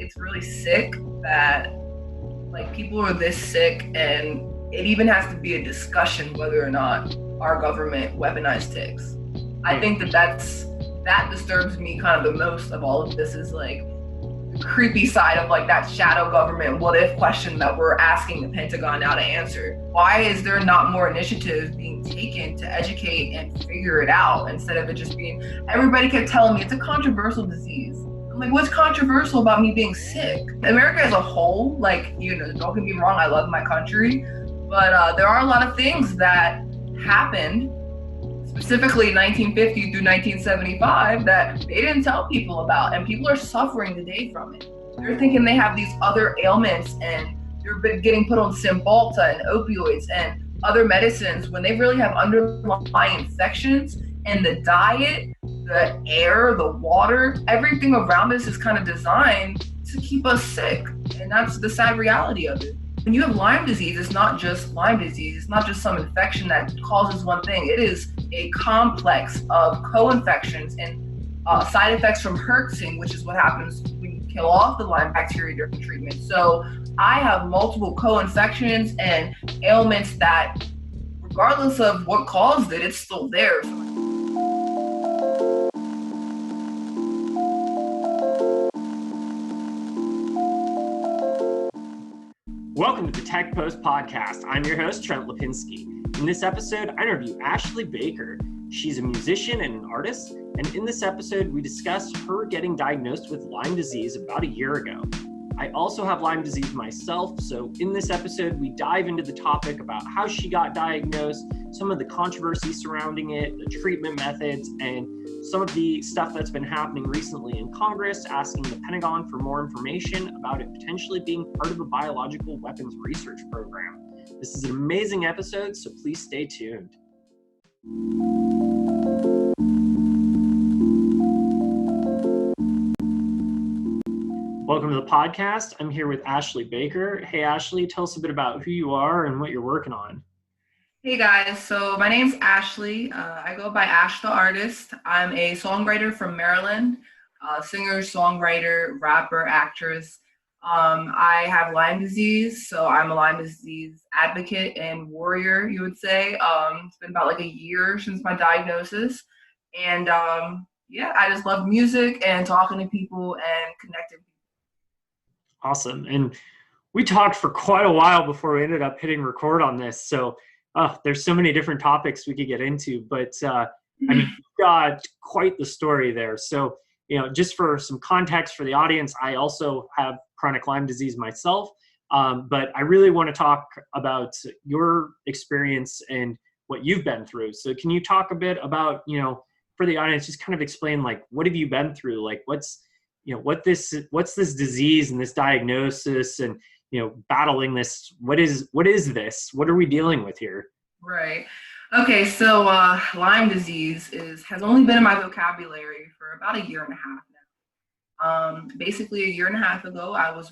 it's really sick that like people are this sick, and it even has to be a discussion whether or not our government weaponized ticks. I think that disturbs me kind of the most of all of this, is like the creepy side of like that shadow government what if question that we're asking the Pentagon now to answer. Why is there not more initiatives being taken to educate and figure it out, instead of it just being, everybody kept telling me it's a controversial disease. I'm like, what's controversial about me being sick? America as a whole, like, don't get me wrong, I love my country, but there are a lot of things that happened specifically 1950 through 1975 that they didn't tell people about, and people are suffering today from it. They're thinking they have these other ailments, and they're getting put on Cymbalta and opioids and other medicines when they really have underlying infections. And the diet, the air, the water, everything around us is kind of designed to keep us sick, and that's the sad reality of it. When you have Lyme disease, it's not just Lyme disease. It's not just some infection that causes one thing. It is a complex of co-infections and side effects from herxing, which is what happens when you kill off the Lyme bacteria during treatment. So I have multiple co-infections and ailments that, regardless of what caused it, it's still there. Welcome to the Tech Post Podcast. I'm your host, Trent Lapinski. In this episode, I interview Ashley Baker. She's a musician and an artist, and in this episode, we discuss her getting diagnosed with Lyme disease about a year ago. I also have Lyme disease myself, so in this episode, we dive into the topic about how she got diagnosed, some of the controversy surrounding it, the treatment methods, and some of the stuff that's been happening recently in Congress, asking the Pentagon for more information about it potentially being part of a biological weapons research program. This is an amazing episode, so please stay tuned. Welcome to the podcast. I'm here with Ashley Baker. Hey, Ashley, tell us a bit about who you are and what you're working on. Hey guys, so my name's Ashley. I go by Ash the Artist. I'm a songwriter from Maryland, singer, songwriter, rapper, actress. I have Lyme disease, so I'm a Lyme disease advocate and warrior, you would say. It's been about like a year since my diagnosis. And I just love music and talking to people and connecting people. Awesome. And we talked for quite a while before we ended up hitting record on this. So there's so many different topics we could get into, but I mean, you've got quite the story there. So, just for some context for the audience, I also have chronic Lyme disease myself, but I really want to talk about your experience and what you've been through. So can you talk a bit about, for the audience, just kind of explain, like, what have you been through? Like, what's this disease and this diagnosis and, battling this, what is this? What are we dealing with here? Right. Okay. So Lyme disease has only been in my vocabulary for about a year and a half now. Basically a year and a half ago, I was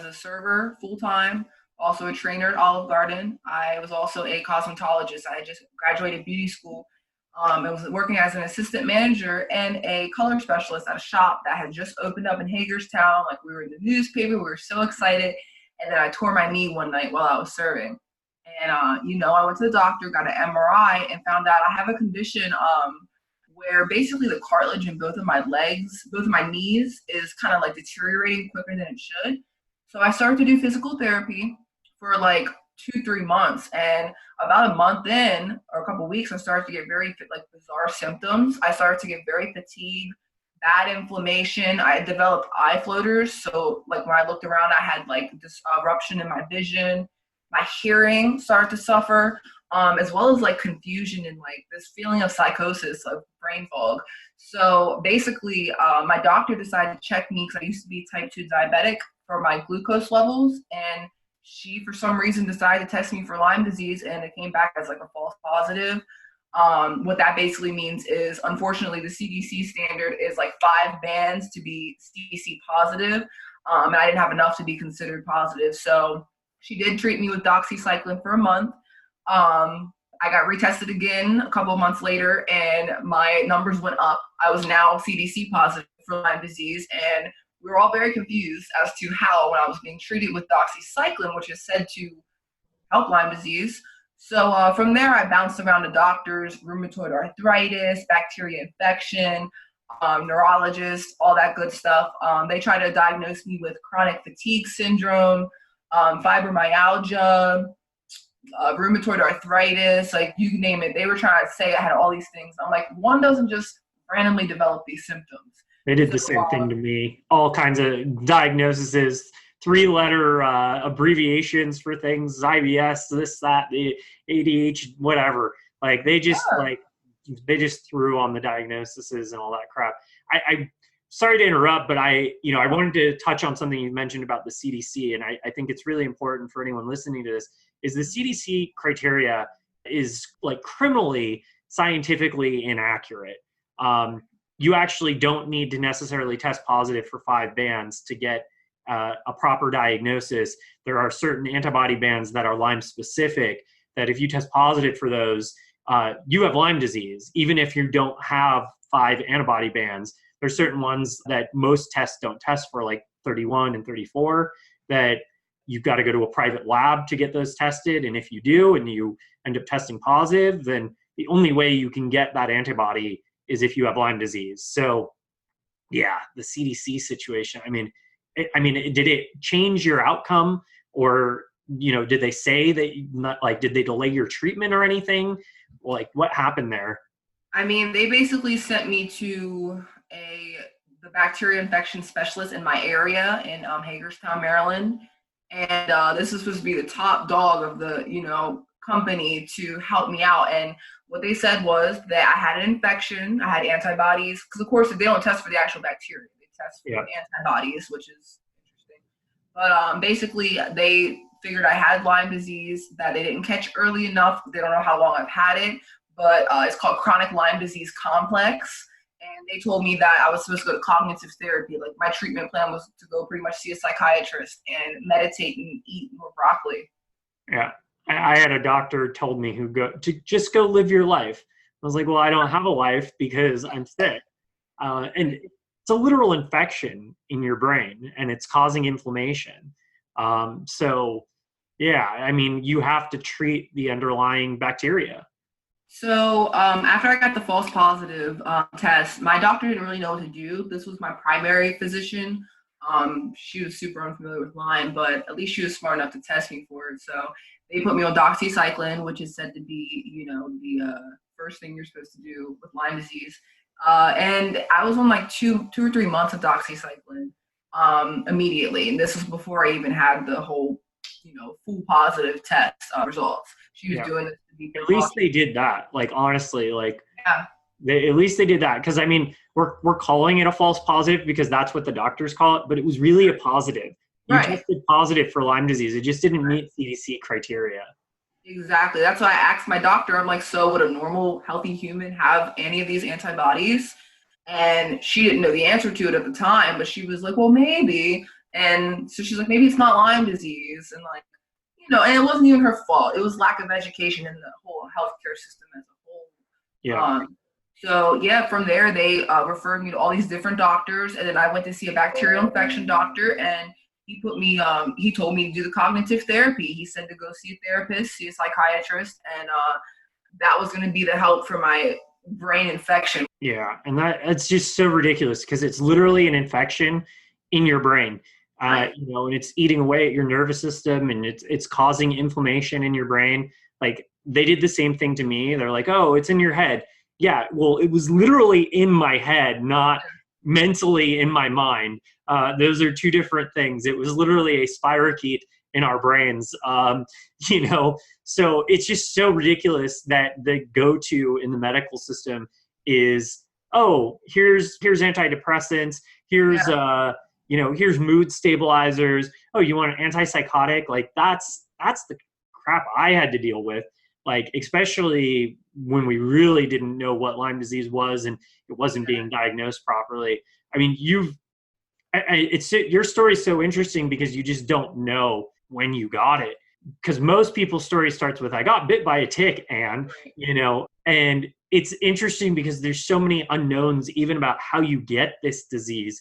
a server full-time, also a trainer at Olive Garden. I was also a cosmetologist. I just graduated beauty school. I was working as an assistant manager and a color specialist at a shop that had just opened up in Hagerstown. Like, we were in the newspaper, we were so excited. And then I tore my knee one night while I was serving. And, I went to the doctor, got an MRI, and found out I have a condition where basically the cartilage in both of my legs, both of my knees, is kind of like deteriorating quicker than it should. So I started to do physical therapy for like 2-3 months, and about a month in, or a couple of weeks, I started to get very bizarre symptoms. I started to get very fatigued, bad inflammation. I developed eye floaters, so like when I looked around, I had like this eruption in my vision. My hearing started to suffer, as well as like confusion and like this feeling of psychosis, of brain fog. So basically, my doctor decided to check me because I used to be type 2 diabetic for my glucose levels, and she, for some reason, decided to test me for Lyme disease, and it came back as like a false positive. What that basically means is, unfortunately, the CDC standard is like 5 bands to be CDC positive, and I didn't have enough to be considered positive. So she did treat me with doxycycline for a month. I got retested again a couple of months later, and my numbers went up. I was now CDC positive for Lyme disease, and we were all very confused as to how, when I was being treated with doxycycline, which is said to help Lyme disease. So from there, I bounced around to doctors, rheumatoid arthritis, bacteria infection, neurologists, all that good stuff. They tried to diagnose me with chronic fatigue syndrome, fibromyalgia, rheumatoid arthritis, like you name it. They were trying to say I had all these things. I'm like, one doesn't just randomly develop these symptoms. They did the same thing to me. All kinds of diagnoses, 3-letter abbreviations for things, IBS, this, that, the ADHD, whatever. Like they just threw on the diagnoses and all that crap. I sorry to interrupt, but I wanted to touch on something you mentioned about the CDC, and I think it's really important for anyone listening to this. Is the CDC criteria is like criminally, scientifically inaccurate. You actually don't need to necessarily test positive for 5 bands to get a proper diagnosis. There are certain antibody bands that are Lyme specific that if you test positive for those, you have Lyme disease, even if you don't have 5 antibody bands. There's certain ones that most tests don't test for, like 31 and 34, that you've got to go to a private lab to get those tested. And if you do, and you end up testing positive, then the only way you can get that antibody is if you have Lyme disease. So yeah, the CDC situation, I mean, did it change your outcome, or, did they say that, did they delay your treatment or anything? Like what happened there? I mean, they basically sent me to the bacteria infection specialist in my area in Hagerstown, Maryland. And this was supposed to be the top dog of the, company to help me out. And what they said was that I had an infection, I had antibodies, because of course they don't test for the actual bacteria, they test for antibodies, which is interesting. But basically they figured I had Lyme disease that they didn't catch early enough. They don't know how long I've had it, but it's called chronic Lyme disease complex. And they told me that I was supposed to go to cognitive therapy. Like my treatment plan was to go pretty much see a psychiatrist and meditate and eat more broccoli. Yeah. I had a doctor told me just go live your life. I was like, well, I don't have a life because I'm sick. And it's a literal infection in your brain and it's causing inflammation. So yeah, I mean, you have to treat the underlying bacteria. So after I got the false positive test, my doctor didn't really know what to do. This was my primary physician. She was super unfamiliar with Lyme, but at least she was smart enough to test me for it. So they put me on doxycycline, which is said to be, the first thing you're supposed to do with Lyme disease. And I was on like 2 or 3 months of doxycycline immediately. And this was before I even had the whole, full positive test results. She was doing this to be at least they did that. Like, honestly, like, yeah. At least they did that. Because I mean, we're calling it a false positive because that's what the doctors call it, but it was really a positive. You tested positive for Lyme disease. It just didn't meet CDC criteria. Exactly. That's why I asked my doctor, I'm like, so would a normal, healthy human have any of these antibodies? And she didn't know the answer to it at the time, but she was like, well, maybe. And so she's like, maybe it's not Lyme disease. And like, and it wasn't even her fault. It was lack of education in the whole healthcare system as a whole. Yeah. So yeah, from there, they referred me to all these different doctors. And then I went to see a bacterial infection doctor, and he told me to do the cognitive therapy. He said to go see a therapist, see a psychiatrist, and that was going to be the help for my brain infection. Yeah, and that's just so ridiculous because it's literally an infection in your brain, and it's eating away at your nervous system, and it's causing inflammation in your brain. Like they did the same thing to me. They're like, oh, it's in your head. Yeah, well, it was literally in my head, not mentally in my mind. Those are two different things. It was literally a spirochete in our brains, so it's just so ridiculous that the go-to in the medical system is, oh, here's antidepressants, here's here's mood stabilizers, oh, you want an antipsychotic. Like that's the crap I had to deal with, like especially when we really didn't know what Lyme disease was and it wasn't being diagnosed properly. I mean, your story is so interesting because you just don't know when you got it. Because most people's story starts with, I got bit by a tick, and it's interesting because there's so many unknowns even about how you get this disease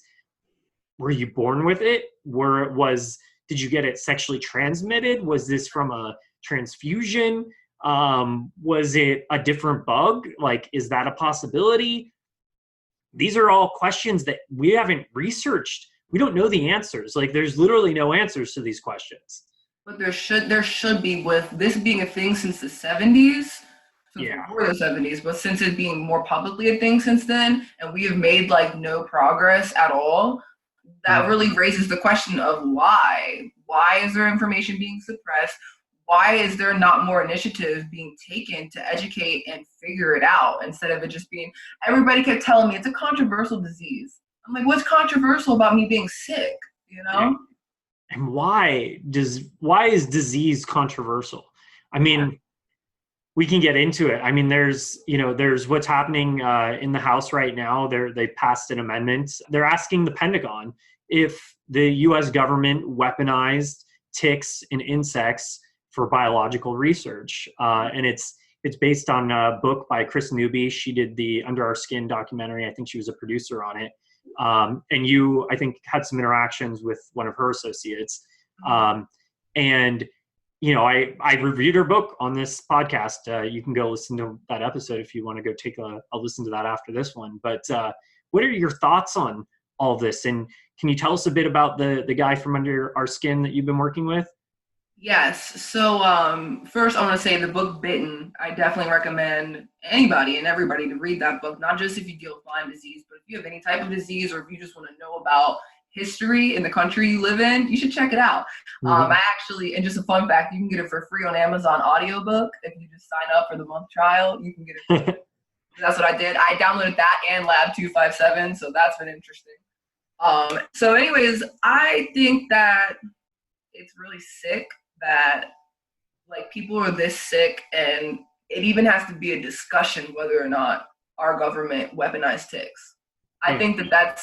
were you born with it? Did you get it sexually transmitted? Was this from a transfusion? Was it a different bug? Like, is that a possibility? These are all questions that we haven't researched. We don't know the answers. Like, there's literally no answers to these questions. But there should be, with this being a thing since the 70s, since Yeah. before the 70s, but since it being more publicly a thing since then, and we have made like no progress at all, that really raises the question of why. Why is there information being suppressed? Why is there not more initiatives being taken to educate and figure it out instead of it just being, everybody kept telling me it's a controversial disease. I'm like, what's controversial about me being sick? You know? Yeah. And why is disease controversial? I mean, we can get into it. I mean, there's what's happening in the House right now. They passed an amendment. They're asking the Pentagon if the U.S. government weaponized ticks and insects for biological research. And it's based on a book by Chris Newby. She did the Under Our Skin documentary. I think she was a producer on it. And you, I think, had some interactions with one of her associates. And, you know, I reviewed her book on this podcast. You can go listen to that episode if you want to go take a listen to that after this one. But what are your thoughts on all this? And can you tell us a bit about the guy from Under Our Skin that you've been working with? Yes. So first, I want to say the book Bitten. I definitely recommend anybody and everybody to read that book, not just if you deal with Lyme disease, but if you have any type of disease or if you just want to know about history in the country you live in, you should check it out. I actually, and just a fun fact, you can get it for free on Amazon audiobook. If you just sign up for the month trial, you can get it for free. That's what I did. I downloaded that and Lab 257, so that's been interesting. So anyways, I think that it's really sick that like people are this sick, and it even has to be a discussion whether or not our government weaponized ticks. I think that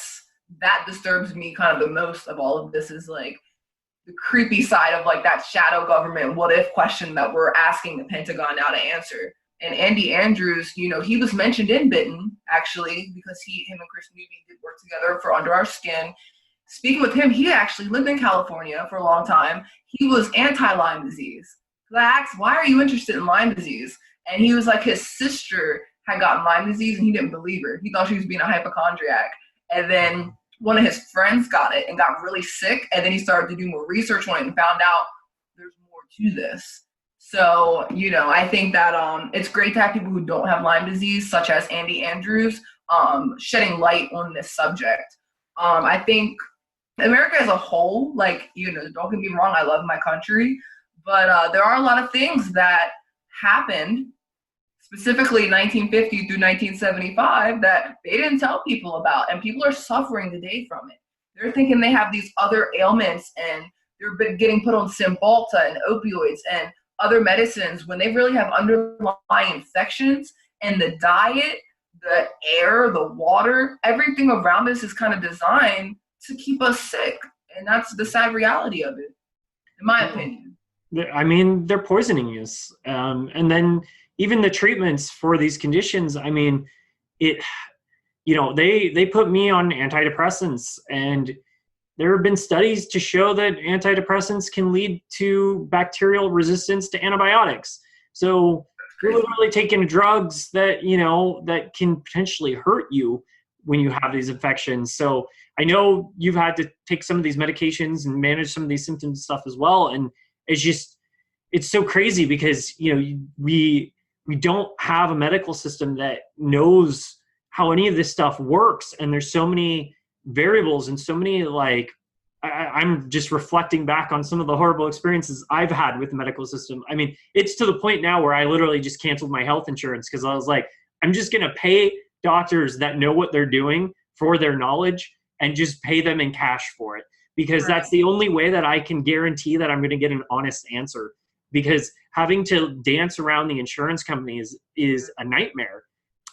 disturbs me kind of the most of all of this, is like the creepy side of like that shadow government what if question that we're asking the Pentagon now to answer. And Andy Andrews, you know, he was mentioned in Bitten actually because him and Chris Newby did work together for Under Our Skin. Speaking with him, he actually lived in California for a long time. He was anti-Lyme disease. So I asked, why are you interested in Lyme disease? And he was like, his sister had gotten Lyme disease and he didn't believe her. He thought she was being a hypochondriac. And then one of his friends got it and got really sick. And then he started to do more research on it and found out there's more to this. So, you know, I think that it's great to have people who don't have Lyme disease, such as Andy Andrews, shedding light on this subject. I think America as a whole, like, you know, don't get me wrong, I love my country, but there are a lot of things that happened, specifically 1950 through 1975, that they didn't tell people about, and people are suffering today from it. They're thinking they have these other ailments, and they're getting put on Cymbalta and opioids and other medicines when they really have underlying infections, and the diet, the air, the water, everything around us is kind of designed to keep us sick. And that's the sad reality of it, in my opinion. I mean, they're poisoning us. And then even the treatments for these conditions, I mean, they put me on antidepressants, and there have been studies to show that antidepressants can lead to bacterial resistance to antibiotics. So you're literally taking drugs that, you know, that can potentially hurt you when you have these infections. So I know you've had to take some of these medications and manage some of these symptoms and stuff as well. And it's so crazy because, you know, we don't have a medical system that knows how any of this stuff works. And there's so many variables and so many, like, I'm just reflecting back on some of the horrible experiences I've had with the medical system. I mean, it's to the point now where I literally just canceled my health insurance because I was like, I'm just going to pay doctors that know what they're doing for their knowledge and just pay them in cash for it, because that's the only way that I can guarantee that I'm going to get an honest answer, because having to dance around the insurance companies is a nightmare.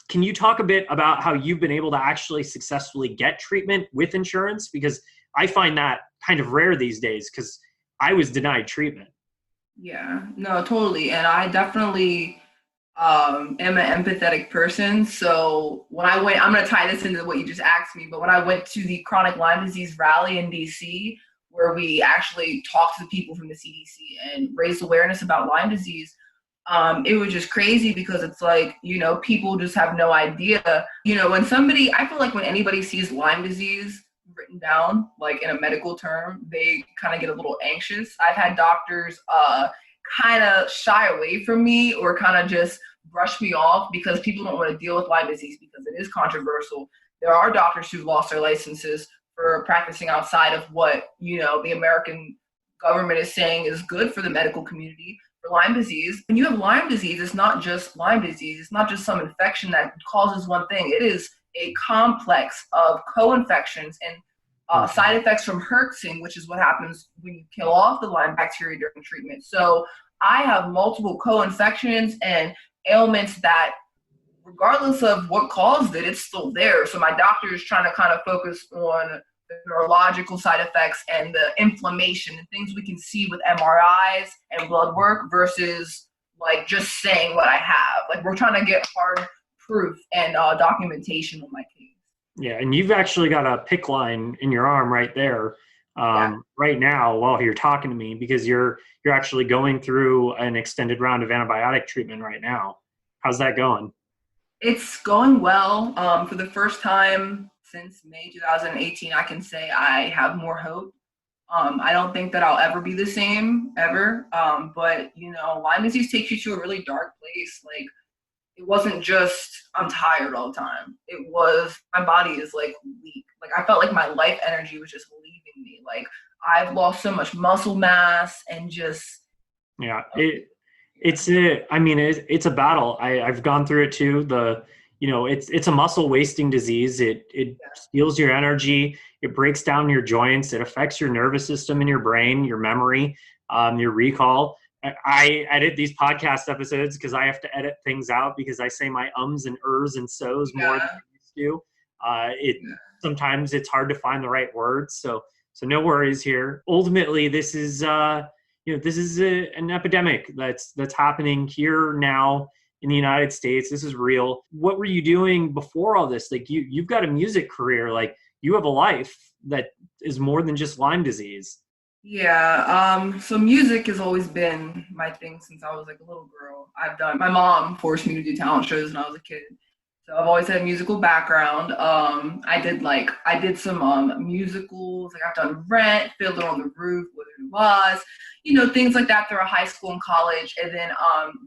Can you talk a bit about how you've been able to actually successfully get treatment with insurance? Because I find that kind of rare these days, because I was denied treatment. Yeah, no, totally. And I definitely am an empathetic person. So when I went, I'm going to tie this into what you just asked me, but when I went to the chronic Lyme disease rally in DC, where we actually talked to the people from the CDC and raised awareness about Lyme disease, it was just crazy because it's like, people just have no idea. When somebody, I feel like when anybody sees Lyme disease written down, like in a medical term, they kind of get a little anxious. I've had doctors kind of shy away from me or kind of just brush me off because people don't want to deal with Lyme disease because it is controversial. There are doctors who've lost their licenses for practicing outside of what, the American government is saying is good for the medical community. For Lyme disease, when you have Lyme disease, it's not just Lyme disease. It's not just some infection that causes one thing. It is a complex of co-infections and side effects from herxing, which is what happens when you kill off the Lyme bacteria during treatment. So I have multiple co-infections and ailments that, regardless of what caused it, it's still there. So my doctor is trying to kind of focus on the neurological side effects and the inflammation and things we can see with MRIs and blood work versus like just saying what I have. Like we're trying to get hard proof and documentation on my case. Yeah, and you've actually got a PICC line in your arm right there, Yeah. right now while you're talking to me because you're actually going through an extended round of antibiotic treatment right now. How's that going? It's going well. For the first time since May 2018, I can say I have more hope. I don't think that I'll ever be the same ever. But Lyme disease takes you to a really dark place. Like it wasn't just I'm tired all the time. It was my body is like weak. Like I felt like my life energy was just leaving me. Like I've lost so much muscle mass and just Yeah, it's it's a battle. I've gone through it too. It's a muscle wasting disease. It steals your energy. It breaks down your joints. It affects your nervous system and your brain, your memory, your recall. I edit these podcast episodes because I have to edit things out because I say my ums and ers and so's more than I used to. Sometimes it's hard to find the right words. So no worries here. Ultimately, this is an epidemic that's happening here now in the United States. This is real. What were you doing before all this? Like you've got a music career. Like you have a life that is more than just Lyme disease. Yeah, so music has always been my thing since I was like a little girl. My mom forced me to do talent shows when I was a kid. So I've always had a musical background. I did some musicals, like I've done Rent, Fiddler on the Roof, Wizard of Oz, things like that throughout high school and college. And then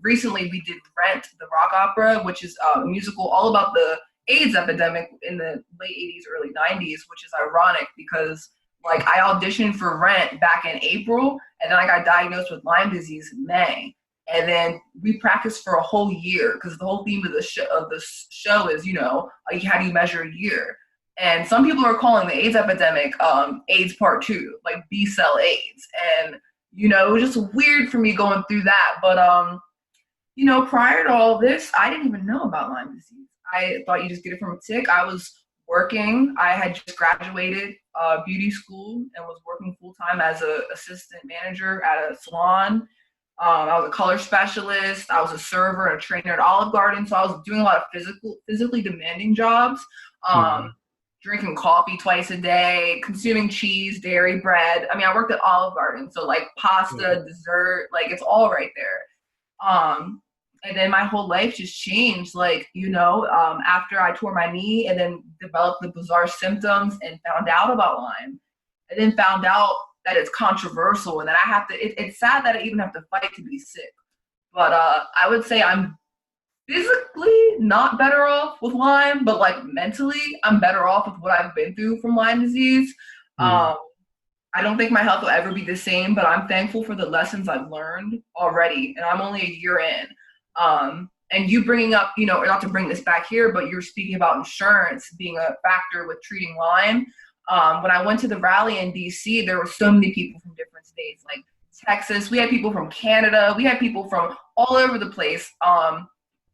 recently we did Rent, the rock opera, which is a musical all about the AIDS epidemic in the late 80s, early 90s, which is ironic because like I auditioned for Rent back in April, and then I got diagnosed with Lyme disease in May. And then we practiced for a whole year because the whole theme of the show is, how do you measure a year? And some people are calling the AIDS epidemic AIDS Part 2, like B-cell AIDS. And, it was just weird for me going through that. But, prior to all this, I didn't even know about Lyme disease. I thought you just get it from a tick. I was working. I had just graduated beauty school and was working full-time as an assistant manager at a salon. I was a color specialist. I was a server and a trainer at Olive Garden. So I was doing a lot of physically demanding jobs, drinking coffee twice a day, consuming cheese, dairy, bread. I mean, I worked at Olive Garden. So like pasta, dessert, like it's all right there. And then my whole life just changed, after I tore my knee and then developed the bizarre symptoms and found out about Lyme. And then found out that it's controversial and that I have to, it's sad that I even have to fight to be sick. But I would say I'm physically not better off with Lyme, but like mentally, I'm better off with what I've been through from Lyme disease. I don't think my health will ever be the same, but I'm thankful for the lessons I've learned already. And I'm only a year in. And you bringing up, not to bring this back here, but you're speaking about insurance being a factor with treating Lyme. When I went to the rally in DC, there were so many people from different states, like Texas. We had people from Canada. We had people from all over the place.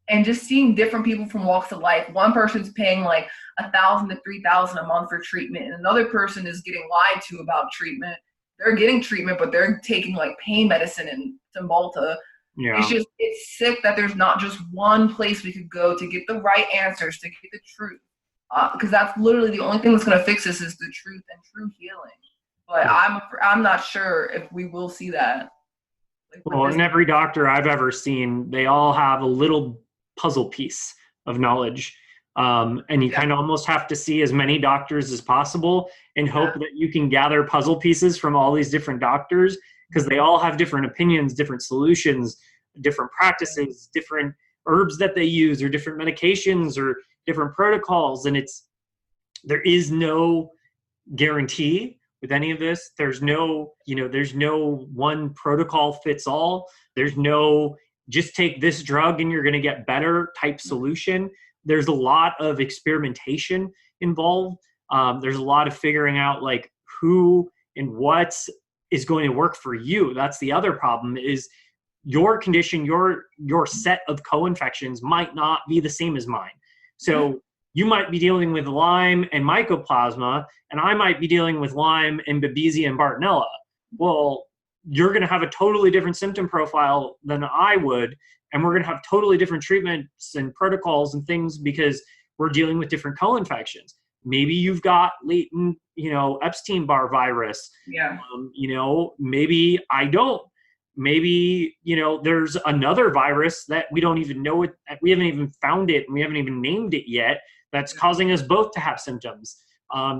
And just seeing different people from walks of life. One person's paying like $1,000 to $3,000 a month for treatment, and another person is getting lied to about treatment. They're getting treatment, but they're taking like pain medicine and Cymbalta. Yeah. It's sick that there's not just one place we could go to get the right answers, to get the truth. Because that's literally the only thing that's going to fix this is the truth and true healing. But Yeah. I'm not sure if we will see that. Like with Well, this. and every doctor I've ever seen, they all have a little puzzle piece of knowledge. And you Yeah. kind of almost have to see as many doctors as possible and hope Yeah. that you can gather puzzle pieces from all these different doctors, because they all have different opinions, different solutions, different practices, different herbs that they use, or different medications, or different protocols. And there is no guarantee with any of this. There's no, there's no one protocol fits all. There's no just take this drug and you're going to get better type solution. There's a lot of experimentation involved. There's a lot of figuring out like who and what is going to work for you. That's the other problem, is your condition, your set of co-infections might not be the same as mine. So you might be dealing with Lyme and Mycoplasma, and I might be dealing with Lyme and Babesia and Bartonella. Well, you're going to have a totally different symptom profile than I would, and we're going to have totally different treatments and protocols and things because we're dealing with different co-infections. Maybe you've got latent, Epstein-Barr virus. Yeah. Maybe I don't. Maybe, there's another virus that we don't even know it. We haven't even found it, and we haven't even named it yet, that's causing us both to have symptoms.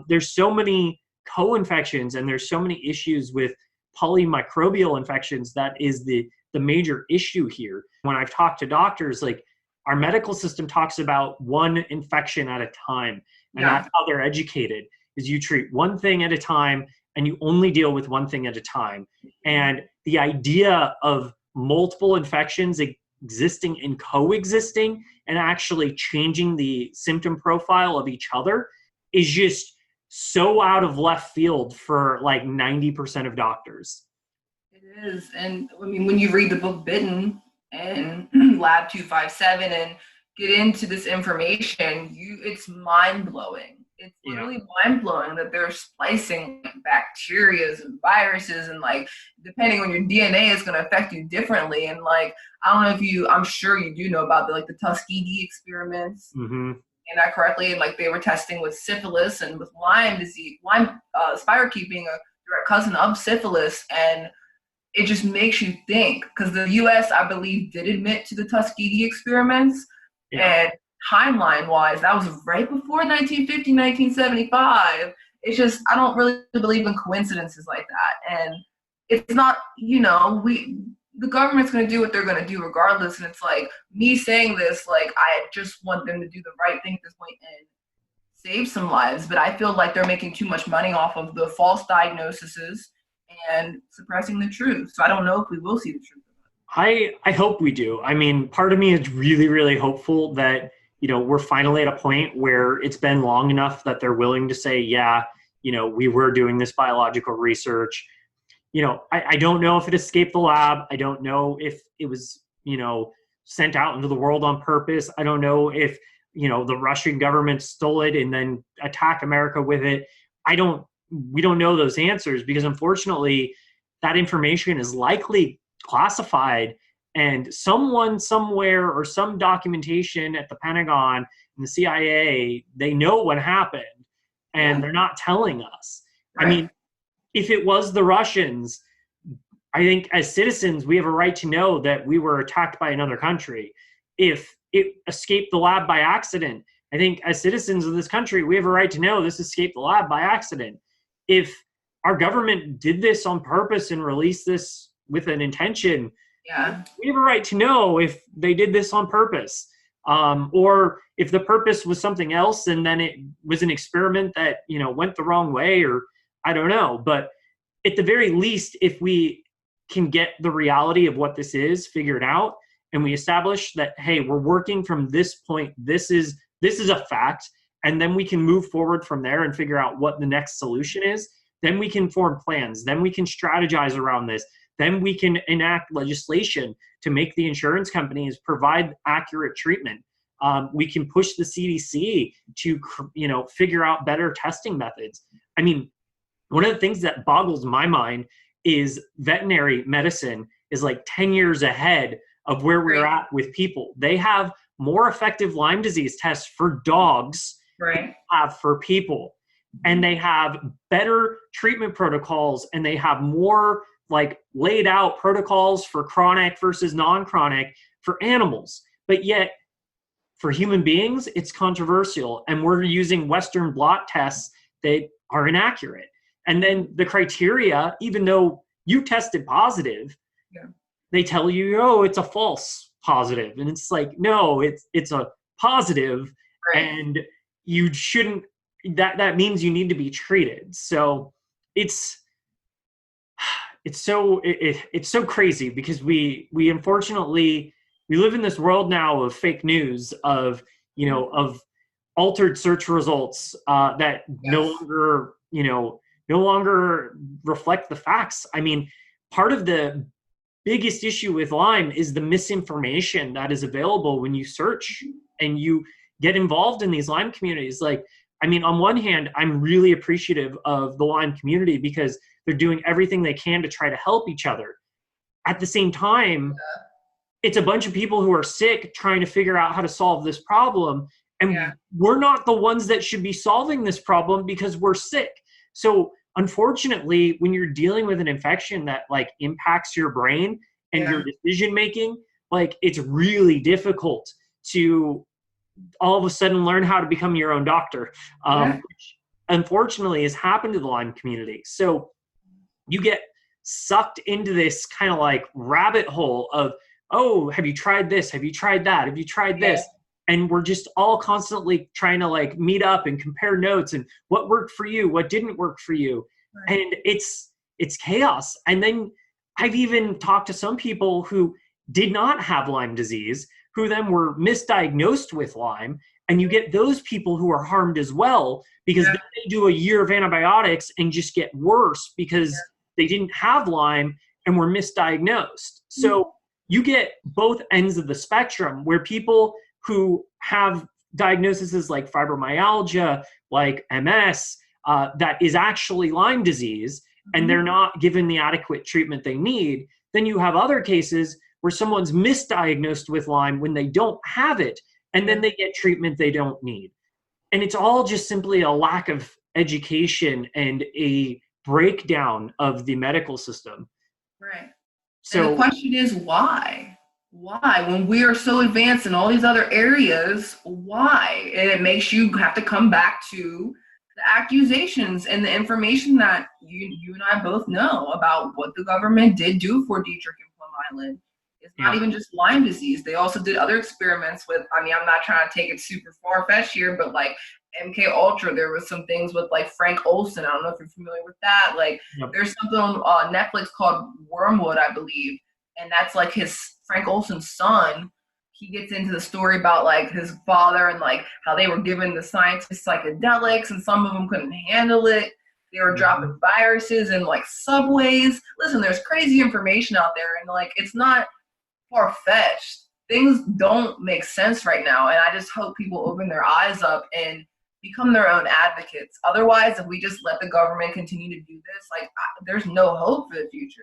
There's so many co-infections, and there's so many issues with polymicrobial infections. That is the major issue here. When I've talked to doctors, like, our medical system talks about one infection at a time, and that's how they're educated, is you treat one thing at a time, and you only deal with one thing at a time. And the idea of multiple infections existing and coexisting and actually changing the symptom profile of each other is just so out of left field for like 90% of doctors. It is. And I mean, when you read the book Bitten and Lab 257 and get into this information, it's mind-blowing. It's literally mind-blowing that they're splicing bacteria and viruses, and like depending on your DNA, it's going to affect you differently. And like, I don't know if I'm sure you do know about the Tuskegee experiments. Mm-hmm. And that correctly, and like they were testing with syphilis and with Lyme disease, spirochetes, a direct cousin of syphilis, and it just makes you think, because the U.S., I believe, did admit to the Tuskegee experiments, and timeline-wise, that was right before 1950, 1975. It's just, I don't really believe in coincidences like that, and it's not, the government's going to do what they're going to do regardless, and it's like, me saying this, like, I just want them to do the right thing at this point and save some lives, but I feel like they're making too much money off of the false diagnoses and suppressing the truth. So I don't know if we will see the truth. I hope we do. I mean, part of me is really, really hopeful that, we're finally at a point where it's been long enough that they're willing to say, we were doing this biological research. I don't know if it escaped the lab. I don't know if it was, sent out into the world on purpose. I don't know if, the Russian government stole it and then attacked America with it. We don't know those answers, because unfortunately that information is likely classified, and someone somewhere, or some documentation at the Pentagon and the CIA, they know what happened and they're not telling us. Right. I mean, if it was the Russians, I think as citizens, we have a right to know that we were attacked by another country. If it escaped the lab by accident, I think as citizens of this country, we have a right to know this escaped the lab by accident. If our government did this on purpose and released this with an intention, we have a right to know if they did this on purpose. Or if the purpose was something else and then it was an experiment that, went the wrong way, or I don't know. But at the very least, if we can get the reality of what this is figured out, and we establish that, hey, we're working from this point, this is a fact, and then we can move forward from there and figure out what the next solution is, then we can form plans, then we can strategize around this, then we can enact legislation to make the insurance companies provide accurate treatment. We can push the CDC to, figure out better testing methods. I mean, one of the things that boggles my mind is veterinary medicine is like 10 years ahead of where we're at with people. They have more effective Lyme disease tests for dogs than they have for people. And they have better treatment protocols, and they have more like laid out protocols for chronic versus non-chronic for animals. But yet for human beings, it's controversial. And we're using Western blot tests that are inaccurate. And then the criteria, even though you tested positive, they tell you, oh, it's a false positive. And it's like, no, it's a positive, and you shouldn't, that means you need to be treated. So it's so crazy, because we unfortunately, we live in this world now of fake news, of, of altered search results that no longer reflect the facts. I mean, part of the biggest issue with Lyme is the misinformation that is available when you search and you get involved in these Lyme communities. Like, I mean, on one hand, I'm really appreciative of the Lyme community because they're doing everything they can to try to help each other. At the same time, it's a bunch of people who are sick trying to figure out how to solve this problem. And we're not the ones that should be solving this problem because we're sick. So unfortunately, when you're dealing with an infection that like impacts your brain and your decision making, like it's really difficult to all of a sudden learn how to become your own doctor, which unfortunately has happened to the Lyme community. So you get sucked into this kind of like rabbit hole of, oh, have you tried this? Have you tried that? Have you tried this? And we're just all constantly trying to like meet up and compare notes and what worked for you, what didn't work for you. And it's chaos. And then I've even talked to some people who did not have Lyme disease, who then were misdiagnosed with Lyme. And you get those people who are harmed as well, because then they do a year of antibiotics and just get worse because they didn't have Lyme and were misdiagnosed. So you get both ends of the spectrum, where people who have diagnoses like fibromyalgia, like MS, that is actually Lyme disease, and they're not given the adequate treatment they need. Then you have other cases where someone's misdiagnosed with Lyme when they don't have it, and then they get treatment they don't need. And it's all just simply a lack of education and a breakdown of the medical system. Right. So and the question is, why? Why? When we are so advanced in all these other areas, why? And it makes you have to come back to the accusations and the information that you and I both know about what the government did do for Dietrich and Plum Island. It's not even just Lyme disease. They also did other experiments with, I mean, I'm not trying to take it super far-fetched here, but like MK Ultra, there was some things with like Frank Olson. I don't know if you're familiar with that. Like there's something on Netflix called Wormwood, I believe. And that's like Frank Olson's son. He gets into the story about like his father and like how they were giving the scientists psychedelics and some of them couldn't handle it. They were dropping viruses in like subways. Listen, there's crazy information out there, and like it's not far-fetched. Things don't make sense right now, and I just hope people open their eyes up and become their own advocates. Otherwise, if we just let the government continue to do this, like there's no hope for the future.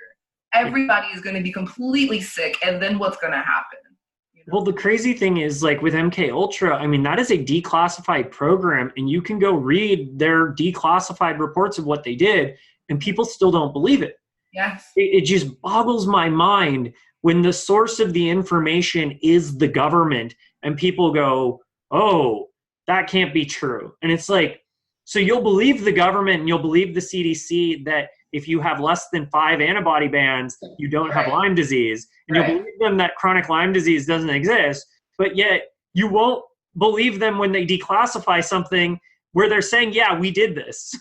Everybody is going to be completely sick, and then what's going to happen? Well, the crazy thing is, like with MK Ultra, I mean, that is a declassified program, and you can go read their declassified reports of what they did, and people still don't believe it. Yes. It just boggles my mind when the source of the information is the government, and people go, oh, that can't be true. And it's like, so you'll believe the government and you'll believe the CDC that if you have less than 5 antibody bands, you don't have Lyme disease. And you'll believe them that chronic Lyme disease doesn't exist, but yet you won't believe them when they declassify something where they're saying, yeah, we did this.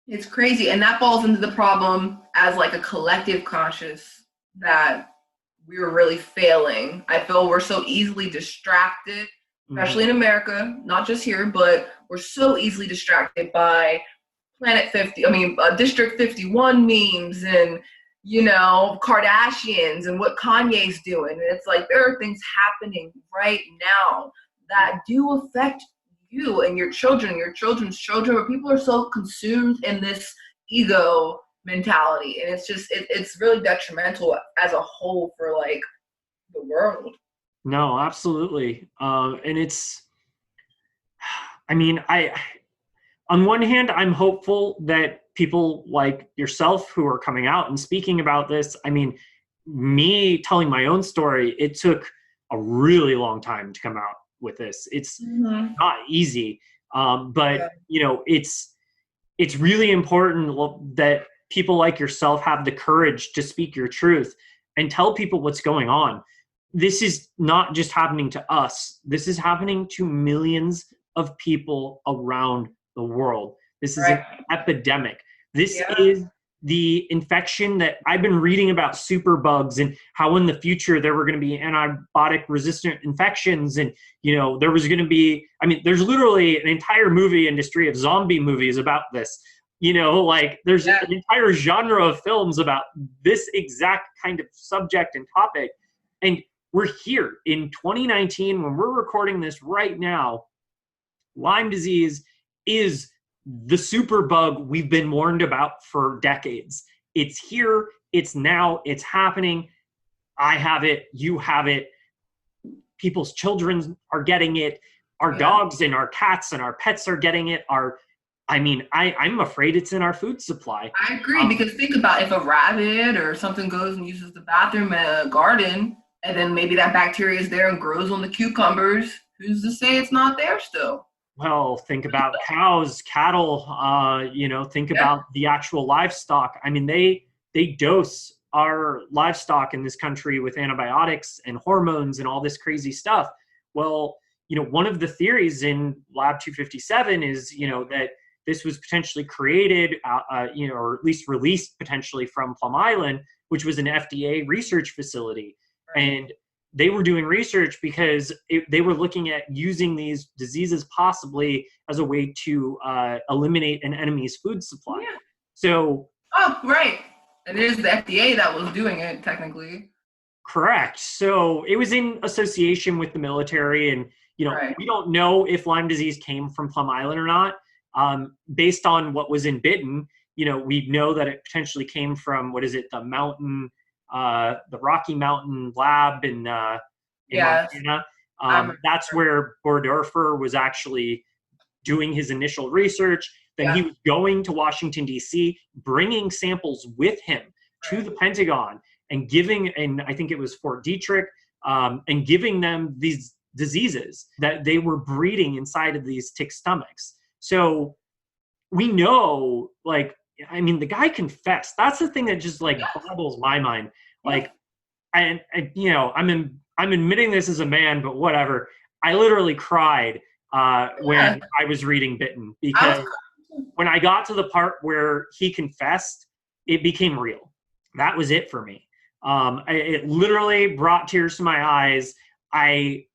It's crazy. And that falls into the problem as like a collective conscious that we're really failing. I feel we're so easily distracted, especially in America, not just here, but we're so easily distracted by District 51 memes and, Kardashians and what Kanye's doing. And it's like, there are things happening right now that do affect you and your children, your children's children, where people are so consumed in this ego mentality, and it's just it's really detrimental as a whole for like the world. No, absolutely. And it's, I mean, on one hand, I'm hopeful that people like yourself who are coming out and speaking about this, I mean, me telling my own story, it took a really long time to come out with this. It's Mm-hmm. not easy, but Yeah. it's really important that people like yourself have the courage to speak your truth and tell people what's going on. This is not just happening to us. This is happening to millions of people around the world. This is an Right. epidemic. This Yeah. is the infection that I've been reading about, superbugs, and how in the future there were going to be antibiotic resistant infections. And, there was going to be, I mean, there's literally an entire movie industry of zombie movies about this. Like there's Yeah. an entire genre of films about this exact kind of subject and topic. And we're here in 2019 when we're recording this right now. Lyme disease is the superbug we've been warned about for decades. It's here, it's now, it's happening. I have it, you have it, people's children are getting it, our Yeah. dogs and our cats and our pets are getting it. I'm afraid it's in our food supply. I agree, because think about if a rabbit or something goes and uses the bathroom in a garden, and then maybe that bacteria is there and grows on the cucumbers. Who's to say it's not there still? Well, think about cows, cattle, think Yeah. about the actual livestock. I mean, they dose our livestock in this country with antibiotics and hormones and all this crazy stuff. Well, one of the theories in Lab 257 is, that this was potentially created, or at least released potentially from Plum Island, which was an FDA research facility. Right. And they were doing research because they were looking at using these diseases possibly as a way to eliminate an enemy's food supply. Yeah. So, Oh, right. And it is the FDA that was doing it, technically. correct. So it was in association with the military, and Right. we don't know if Lyme disease came from Plum Island or not. Based on what was in Bitten, we know that it potentially came from, what is it, the Rocky Mountain lab in Yes. Montana. I'm. That's where Bordorfer was actually doing his initial research. Then Yeah. he was going to Washington, D.C., bringing samples with him to Right. the Pentagon and I think it was Fort Detrick, and giving them these diseases that they were breeding inside of these tick stomachs. So we know, the guy confessed. That's the thing that just boggles my mind. Like, I'm admitting this as a man, but whatever. I literally cried when I was reading Bitten, because when I got to the part where he confessed, it became real. That was it for me. It literally brought tears to my eyes. I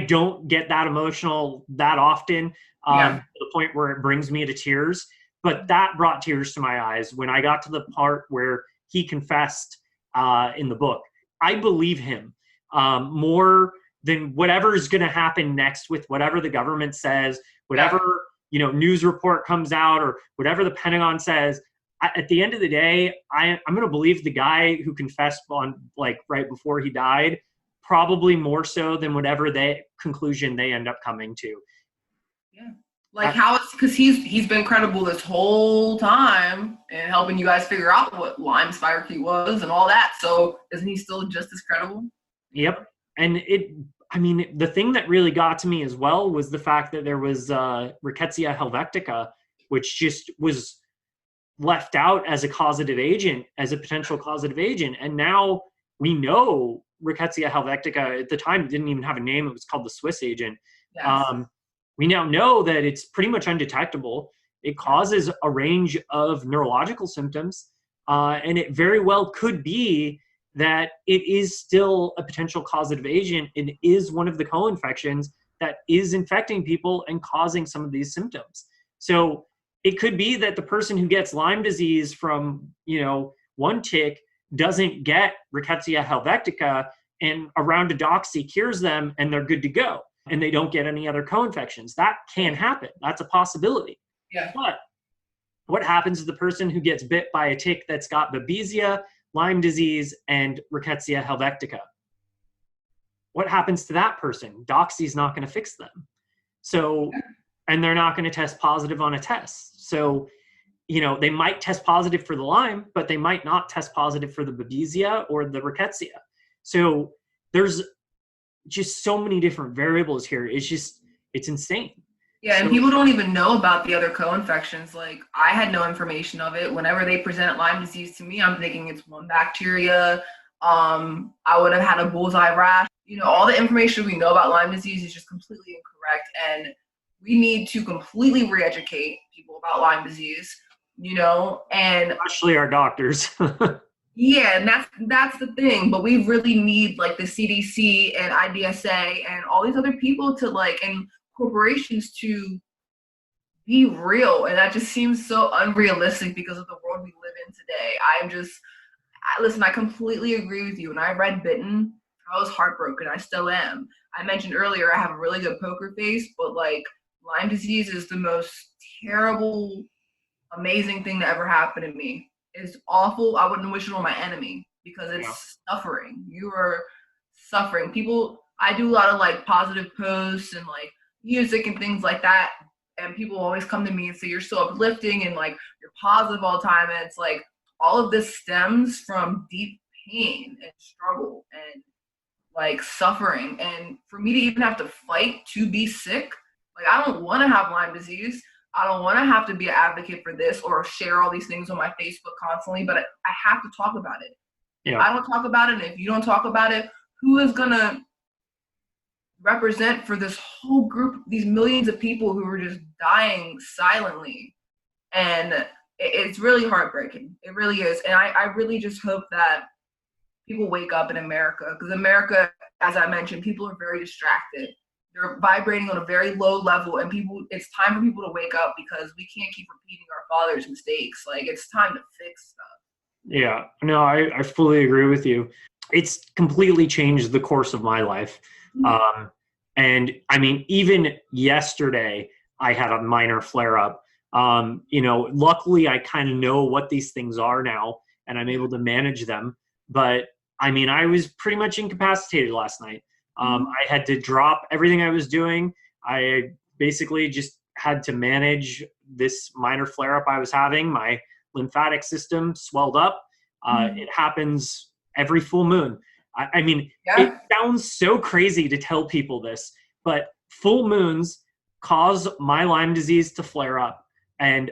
don't get that emotional that often, to the point where it brings me to tears. But that brought tears to my eyes when I got to the part where he confessed in the book. I believe him more than whatever is going to happen next with whatever the government says, whatever news report comes out, or whatever the Pentagon says. At the end of the day, I'm going to believe the guy who confessed on right before he died, probably more so than whatever conclusion they end up coming to. Yeah. Like how it's because he's been credible this whole time and helping you guys figure out what Lyme spirochete was and all that. So isn't he still just as credible? Yep. And the thing that really got to me as well was the fact that there was Rickettsia helvetica, which just was left out as a causative agent, as a potential causative agent. And now we know Rickettsia helvetica, at the time, it didn't even have a name. It was called the Swiss agent. Yes. We now know that it's pretty much undetectable. It causes a range of neurological symptoms, and it very well could be that it is still a potential causative agent and is one of the co-infections that is infecting people and causing some of these symptoms. So it could be that the person who gets Lyme disease from, one tick doesn't get Rickettsia helvetica, and a round of doxy cures them and they're good to go, and they don't get any other co-infections. That can happen. That's a possibility. Yeah. But What happens to the person who gets bit by a tick that's got Babesia, Lyme disease, and Rickettsia helvetica? What happens to that person? Doxy's not going to fix them. So, and they're not going to test positive on a test. So, you know, they might test positive for the Lyme, but they might not test positive for the Babesia or the Rickettsia. So there's just so many different variables here. It's insane. Yeah, and people don't even know about the other co-infections. Like, I had no information of it. Whenever they present Lyme disease to me, I'm thinking it's one bacteria. I would have had a bullseye rash. You know, all the information we know about Lyme disease is just completely incorrect. And we need to completely re-educate people about Lyme disease, you know, and especially our doctors. yeah, and that's the thing. But we really need like the CDC and IDSA and all these other people to like, and corporations to be real. And that just seems so unrealistic because of the world we live in today. Listen, I completely agree with you. When I read Bitten, I was heartbroken. I still am. I mentioned earlier, I have a really good poker face, but like Lyme disease is the most terrible, amazing thing that ever happened to me. It's awful. I wouldn't wish it on my enemy because it's suffering. You are suffering. People, I do a lot of like positive posts and like music and things like that. And people always come to me and say, you're so uplifting and like you're positive all the time. And it's like, all of this stems from deep pain and struggle and like suffering. And for me to even have to fight to be sick, like I don't want to have Lyme disease. I don't want to have to be an advocate for this or share all these things on my Facebook constantly, but I have to talk about it. Yeah. I don't talk about it. And if you don't talk about it, who is going to represent for this whole group, these millions of people who are just dying silently? And it's really heartbreaking. It really is. And I really just hope that people wake up in America, because America, as I mentioned, people are very distracted. They're vibrating on a very low level, and it's time for people to wake up because we can't keep repeating our father's mistakes. Like, it's time to fix stuff. Yeah, no, I fully agree with you. It's completely changed the course of my life. Mm-hmm. And I mean, even yesterday, I had a minor flare-up. You know, luckily I kind of know what these things are now and I'm able to manage them. But I mean, I was pretty much incapacitated last night. I had to drop everything I was doing. I basically just had to manage this minor flare-up I was having. My lymphatic system swelled up. It happens every full moon. I mean, It sounds so crazy to tell people this, but full moons cause my Lyme disease to flare up. And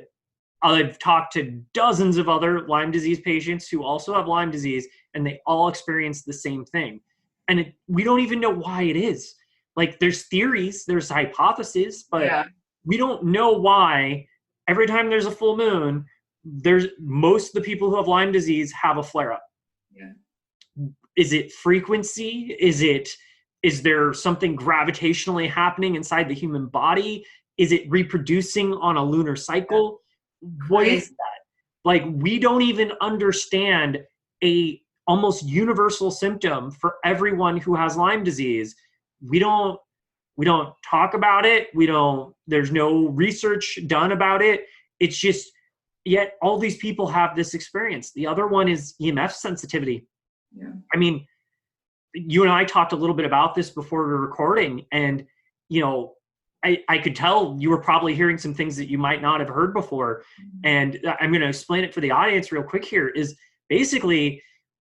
I've talked to dozens of other Lyme disease patients who also have Lyme disease, and they all experience the same thing. And we don't even know why it is. Like, there's theories, there's hypotheses, but we don't know why every time there's a full moon, most of the people who have Lyme disease have a flare-up. Yeah. Is it frequency? Is there something gravitationally happening inside the human body? Is it reproducing on a lunar cycle? What is that? Like, we don't even understand a almost universal symptom for everyone who has Lyme disease. We don't talk about it. There's no research done about it. It's just, yet all these people have this experience. The other one is EMF sensitivity. Yeah. I mean, you and I talked a little bit about this before we were recording, and, you know, I could tell you were probably hearing some things that you might not have heard before. And I'm going to explain it for the audience real quick here. Is basically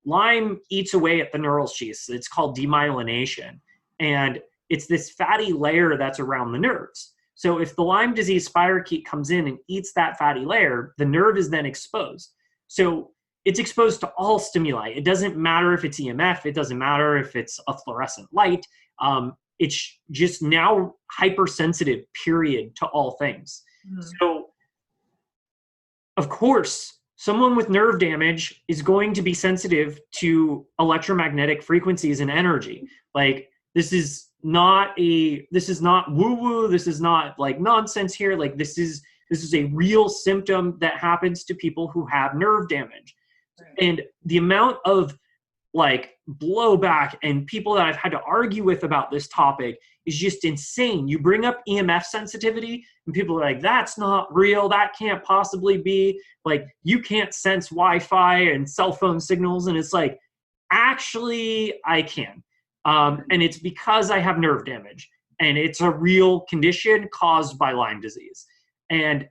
Lyme eats away at the neural sheaths. It's called demyelination. And it's this fatty layer that's around the nerves. So if the Lyme disease spirochete comes in and eats that fatty layer, the nerve is then exposed. So it's exposed to all stimuli. It doesn't matter if it's EMF. It doesn't matter if it's a fluorescent light. It's just now hypersensitive, period, to all things. So, of course, someone with nerve damage is going to be sensitive to electromagnetic frequencies and energy. Like, this is not woo-woo. This is not like nonsense here. Like, this is a real symptom that happens to people who have nerve damage. And the amount of like blowback and people that I've had to argue with about this topic is just insane. You bring up EMF sensitivity and people are like, that's not real. That can't possibly be. Like, you can't sense Wi-Fi and cell phone signals. And it's like, actually, I can. And it's because I have nerve damage. And it's a real condition caused by Lyme disease. And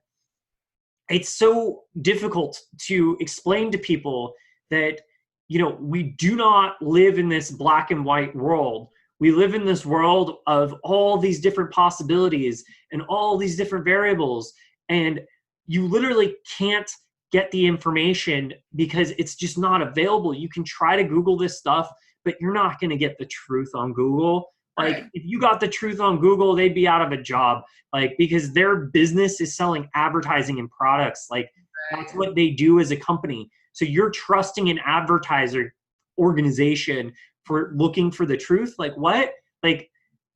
it's so difficult to explain to people that, you know, we do not live in this black and white world. We live in this world of all these different possibilities and all these different variables. And you literally can't get the information because it's just not available. You can try to Google this stuff, but you're not going to get the truth on Google. Like, Right. if you got the truth on Google, they'd be out of a job. Like, because their business is selling advertising and products. Like, that's Right. what they do as a company. So you're trusting an advertiser organization for looking for the truth. Like, what? Like,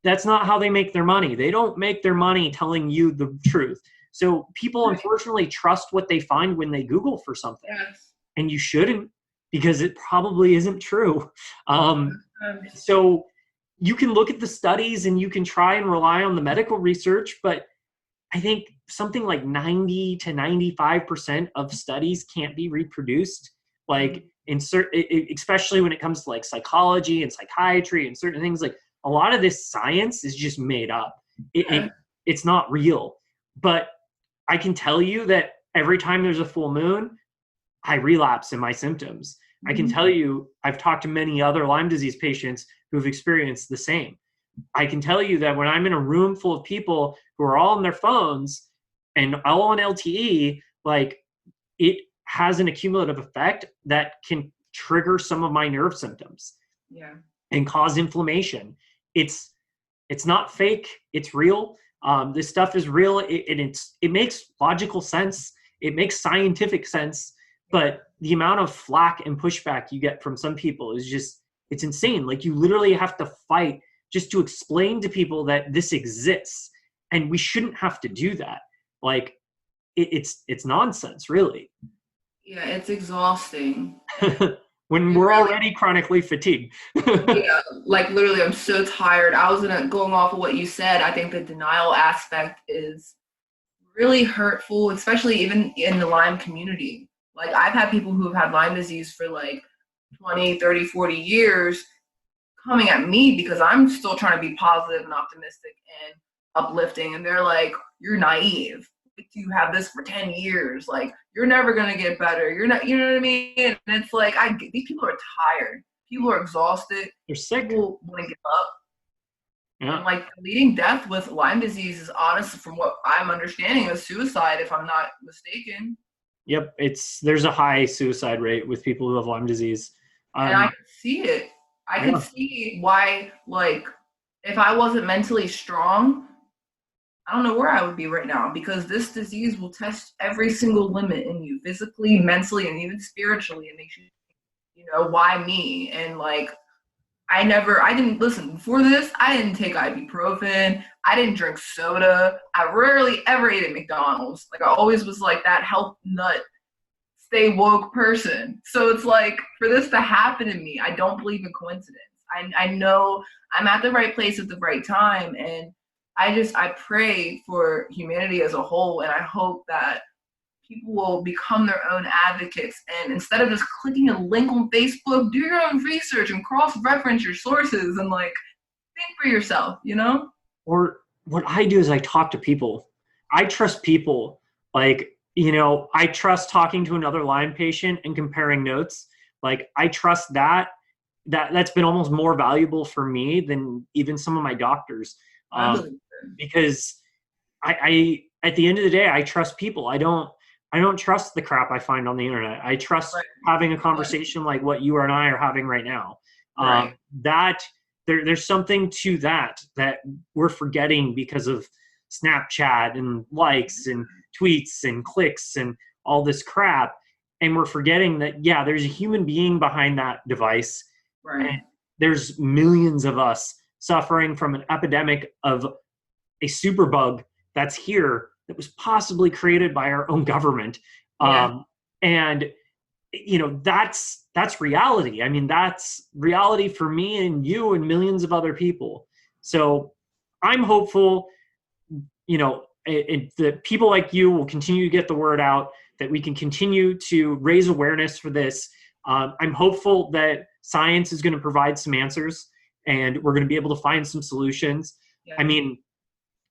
that's not how they make their money. They don't make their money telling you the truth. So people Right. unfortunately trust what they find when they Google for something. Yes. And you shouldn't, because it probably isn't true. Um, Um, so you can look at the studies and you can try and rely on the medical research, but I think something like 90 to 95% of studies can't be reproduced. Like, especially when it comes to like psychology and psychiatry and certain things, like a lot of this science is just made up. yeah. It's not real. But I can tell you that every time there's a full moon, I relapse in my symptoms. I can Mhm. tell you, I've talked to many other Lyme disease patients who've experienced the same. I can tell you that when I'm in a room full of people who are all on their phones and all on LTE, like, it has an accumulative effect that can trigger some of my nerve symptoms Yeah. and cause inflammation. It's not fake. It's real. This stuff is real. It makes logical sense. It makes scientific sense. But the amount of flack and pushback you get from some people is just, it's insane. Like, you literally have to fight just to explain to people that this exists, and we shouldn't have to do that. Like, it's nonsense, really. Yeah, it's exhausting. When It we're really, already chronically fatigued. yeah, like literally, I'm so tired. I was gonna going off of what you said. I think the denial aspect is really hurtful, especially even in the Lyme community. Like, I've had people who have had Lyme disease for like 20, 30, 40 years coming at me because I'm still trying to be positive and optimistic and uplifting. And they're like, you're naive. You have this for 10 years. Like, you're never going to get better. You're not, you know what I mean? And it's like, these people are tired. People are exhausted. They're sick. People want to give up. And Yeah. like, leading death with Lyme disease is honestly, from what I'm understanding, is suicide, if I'm not mistaken. Yep. There's a high suicide rate with people who have Lyme disease. And I Um, could see it. I could yeah. see why, like, if I wasn't mentally strong, I don't know where I would be right now, because this disease will test every single limit in you, physically, mentally, and even spiritually. It makes you, why me? And like, I didn't listen before this. I didn't take ibuprofen. I didn't drink soda. I rarely ever ate at McDonald's. Like, I always was like that health nut, stay woke person. So it's like, for this to happen to me, I don't believe in coincidence. I know I'm at the right place at the right time. And I pray for humanity as a whole. And I hope that people will become their own advocates. And instead of just clicking a link on Facebook, do your own research and cross-reference your sources and like, think for yourself, you know? Or what I do is I talk to people. I trust people. Like, I trust talking to another Lyme patient and comparing notes. Like, I trust that's been almost more valuable for me than even some of my doctors. I Um, believe it. because I at the end of the day, I trust people. I don't trust the crap I find on the internet. I trust Right. having a conversation like what you and I are having right now. Right. That there's something to that we're forgetting because of Snapchat and likes and tweets and clicks and all this crap. And we're forgetting that, yeah, there's a human being behind that device. Right. And there's millions of us suffering from an epidemic of a superbug that's here that was possibly created by our own government. Yeah. And that's that's reality. I mean, that's reality for me and you and millions of other people. So I'm hopeful, that people like you will continue to get the word out, that we can continue to raise awareness for this. I'm hopeful that science is going to provide some answers and we're going to be able to find some solutions. Yeah. I mean,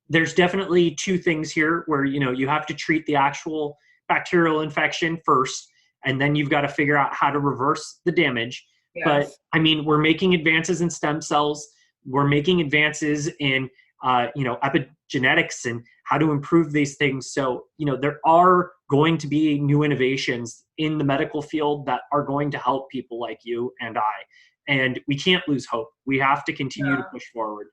there's definitely two things here where, you have to treat the actual bacterial infection first, and then you've got to figure out how to reverse the damage. Yes. But I mean, we're making advances in stem cells. We're making advances in, epigenetics and how to improve these things. So, there are going to be new innovations in the medical field that are going to help people like you and I. And we can't lose hope. We have to continue to push forward.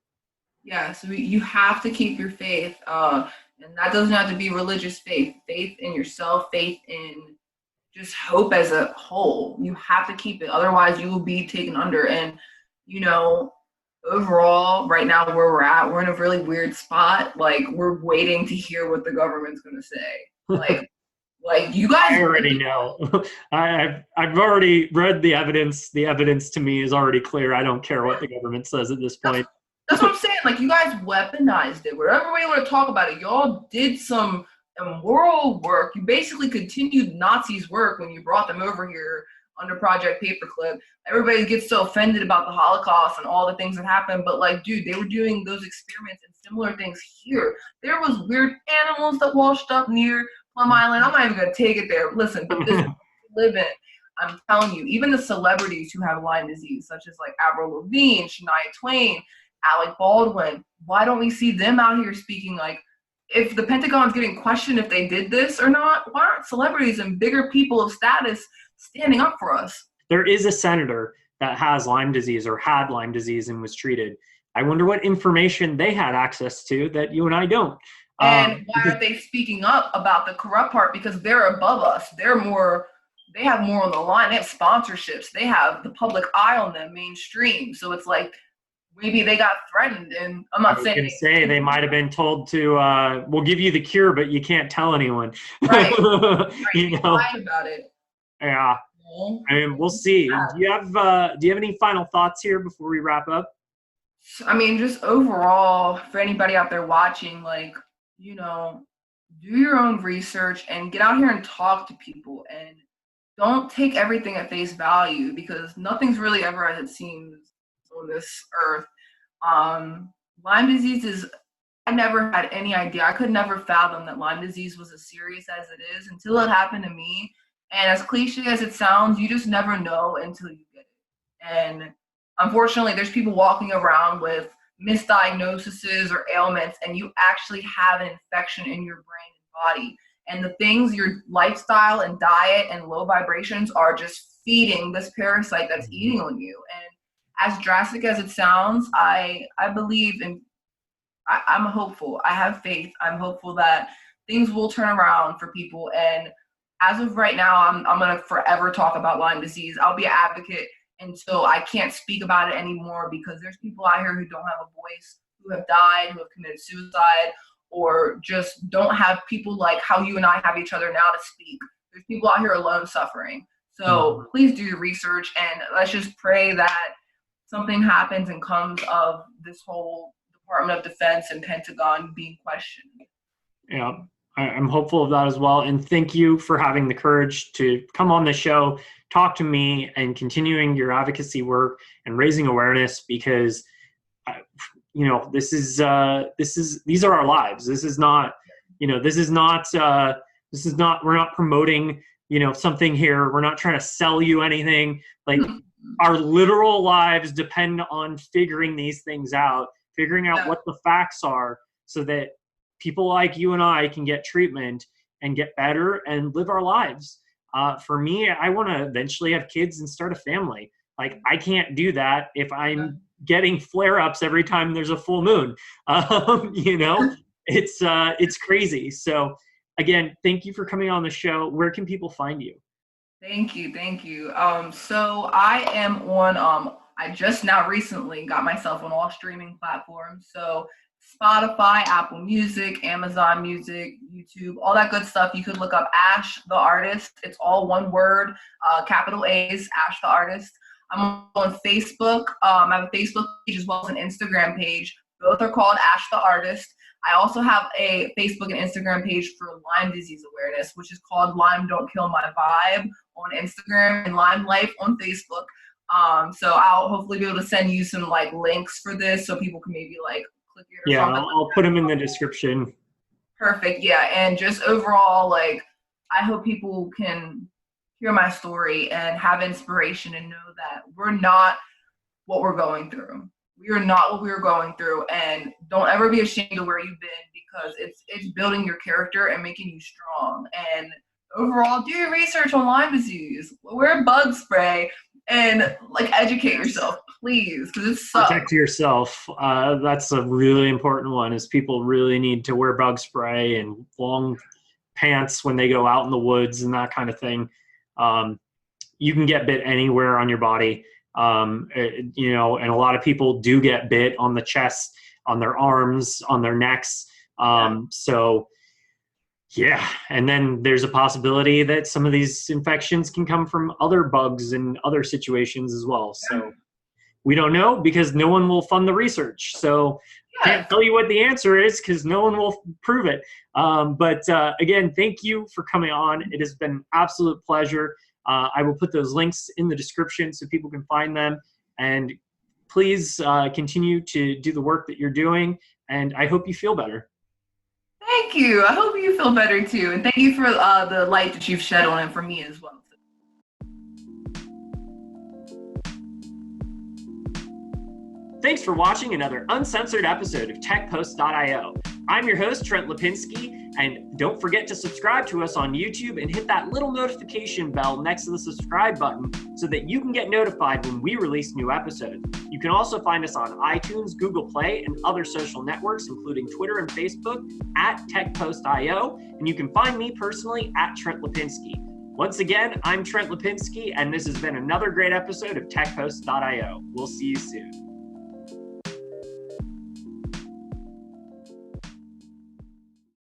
Yeah, so you have to keep your faith. And that doesn't have to be religious faith, faith in yourself, faith in just hope as a whole. You have to keep it. Otherwise, you will be taken under. And, overall, right now where we're at, we're in a really weird spot. Like, we're waiting to hear what the government's going to say. Like you guys. I already know. I've already read the evidence. The evidence to me is already clear. I don't care what the government says at this point. That's what I'm saying. Like, you guys weaponized it. Whatever way you want to talk about it, y'all did some immoral work. You basically continued Nazis' work when you brought them over here under Project Paperclip. Everybody gets so offended about the Holocaust and all the things that happened, but like, dude, they were doing those experiments and similar things here. There was weird animals that washed up near Plum Island. I'm not even gonna take it there. Listen, but this live in. I'm telling you, even the celebrities who have Lyme disease, such as like Avril Lavigne, Shania Twain, Alec Baldwin, why don't we see them out here speaking? Like, if the Pentagon's getting questioned if they did this or not, why aren't celebrities and bigger people of status standing up for us? There is a senator that has Lyme disease or had Lyme disease and was treated. I wonder what information they had access to that you and I don't. And why aren't they speaking up about the corrupt part? Because they're above us. They have more on the line. They have sponsorships. They have the public eye on them, mainstream. So it's like, maybe they got threatened, and I'm not saying. I was going to say they might have been told to, we'll give you the cure, but you can't tell anyone. Right. Lie about it. Yeah. I mean, we'll see. Yeah. Do you have any final thoughts here before we wrap up? I mean, just overall, for anybody out there watching, like, do your own research and get out here and talk to people, and don't take everything at face value, because nothing's really ever as it seems on this earth. Lyme disease is, I never had any idea. I could never fathom that Lyme disease was as serious as it is until it happened to me. And as cliche as it sounds, you just never know until you get it. And unfortunately, there's people walking around with misdiagnoses or ailments, and you actually have an infection in your brain and body. And the things, your lifestyle and diet and low vibrations are just feeding this parasite that's eating on you. And as drastic as it sounds, I believe in, I'm hopeful. I have faith. I'm hopeful that things will turn around for people. And as of right now, I'm going to forever talk about Lyme disease. I'll be an advocate until I can't speak about it anymore, because there's people out here who don't have a voice, who have died, who have committed suicide, or just don't have people like how you and I have each other now to speak. There's people out here alone suffering. So please do your research, and let's just pray that something happens and comes of this whole Department of Defense and Pentagon being questioned. Yeah, I'm hopeful of that as well. And thank you for having the courage to come on the show, talk to me, and continuing your advocacy work and raising awareness, because, these are our lives. This is not, we're not promoting, something here. We're not trying to sell you anything. Like, our literal lives depend on figuring these things out, figuring out what the facts are, so that people like you and I can get treatment and get better and live our lives. For me, I want to eventually have kids and start a family. Like, I can't do that if I'm getting flare-ups every time there's a full moon. It's crazy. So again, thank you for coming on the show. Where can people find you? Thank you. So I am on, I just now recently got myself on all streaming platforms. So Spotify, Apple Music, Amazon Music, YouTube, all that good stuff. You could look up Ash the Artist. It's all one word, capital A's, Ash the Artist. I'm on Facebook. I have a Facebook page as well as an Instagram page. Both are called Ash the Artist. I also have a Facebook and Instagram page for Lyme disease awareness, which is called Lyme Don't Kill My Vibe on Instagram and Lyme Life on Facebook. So I'll hopefully be able to send you some like links for this so people can maybe like click it or Yeah, something. I'll put them in the description. Perfect. Yeah. And just overall, like, I hope people can hear my story and have inspiration and know that we're not what we're going through. We are not what we were going through, and don't ever be ashamed of where you've been, because it's building your character and making you strong. And overall, do your research on Lyme disease. Wear bug spray and like educate yourself, please, because it sucks. Protect yourself. That's a really important one. Is people really need to wear bug spray and long pants when they go out in the woods and that kind of thing. You can get bit anywhere on your body. And a lot of people do get bit on the chest, on their arms, on their necks. So yeah. And then there's a possibility that some of these infections can come from other bugs in other situations as well. So we don't know, because no one will fund the research. So can't tell you what the answer is, because no one will prove it. But again, thank you for coming on. It has been an absolute pleasure. I will put those links in the description so people can find them. And please continue to do the work that you're doing. And I hope you feel better. Thank you. I hope you feel better too. And thank you for the light that you've shed on it for me as well. Thanks for watching another uncensored episode of TechPost.io. I'm your host, Trent Lapinski, and don't forget to subscribe to us on YouTube and hit that little notification bell next to the subscribe button so that you can get notified when we release new episodes. You can also find us on iTunes, Google Play, and other social networks, including Twitter and Facebook, at TechPost.io, and you can find me personally at Trent Lapinski. Once again, I'm Trent Lapinski, and this has been another great episode of TechPost.io. We'll see you soon.